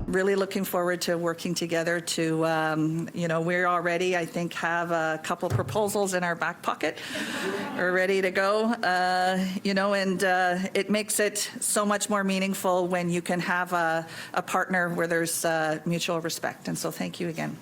Really looking forward to working together to, we're already, I think, have a couple proposals in our back pocket. We're ready to go, and it makes it so much more meaningful when you can have a partner where there's mutual respect. And so thank you again.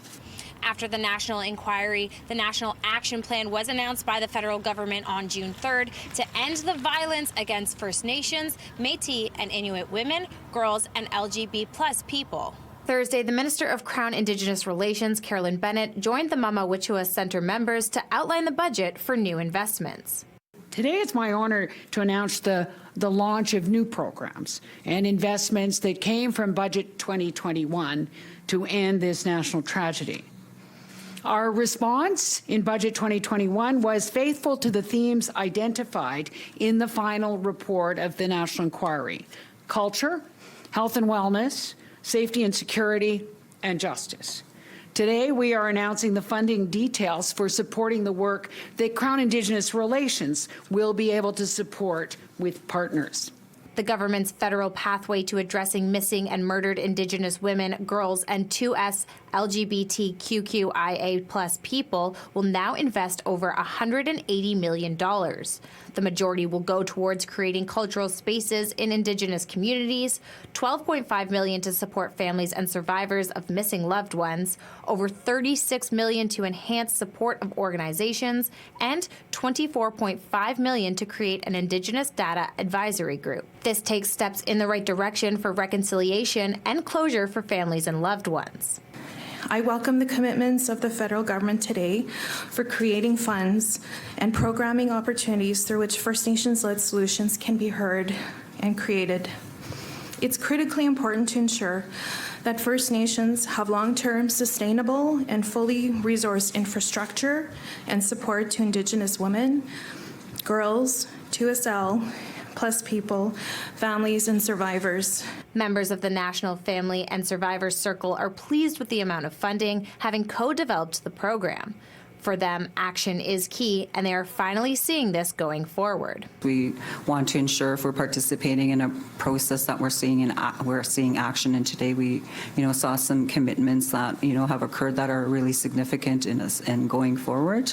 After the national inquiry, the National Action Plan was announced by the federal government on June 3rd to end the violence against First Nations, Métis, and Inuit women, girls, and LGBT+ people. Thursday, the Minister of Crown Indigenous Relations, Carolyn Bennett, joined the Mama-Wichua Center members to outline the budget for new investments. Today it's my honor to announce the launch of new programs and investments that came from Budget 2021 to end this national tragedy. Our response in Budget 2021 was faithful to the themes identified in the final report of the National Inquiry: culture, health and wellness, safety and security, and justice. Today, we are announcing the funding details for supporting the work that Crown Indigenous Relations will be able to support with partners. The government's federal pathway to addressing missing and murdered Indigenous women, girls, and 2S LGBTQIA+ people will now invest over $180 million. The majority will go towards creating cultural spaces in Indigenous communities, $12.5 million to support families and survivors of missing loved ones, over $36 million to enhance support of organizations, and $24.5 million to create an Indigenous Data Advisory Group. This takes steps in the right direction for reconciliation and closure for families and loved ones. I welcome the commitments of the federal government today for creating funds and programming opportunities through which First Nations-led solutions can be heard and created. It's critically important to ensure that First Nations have long-term, sustainable, and fully resourced infrastructure and support to Indigenous women, girls, 2SL, plus people, families, and survivors. Members of the National Family and Survivors Circle are pleased with the amount of funding, having co-developed the program. For them, action is key, and they are finally seeing this going forward. We want to ensure if we're participating in a process that we're seeing action. And today we, saw some commitments that have occurred that are really significant in us and going forward.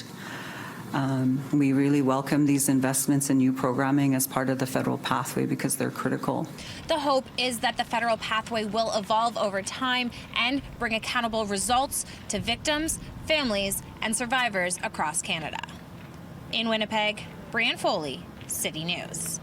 We really welcome these investments in new programming as part of the federal pathway because they're critical. The hope is that the federal pathway will evolve over time and bring accountable results to victims, families, and survivors across Canada. In Winnipeg, Brianne Foley, City News.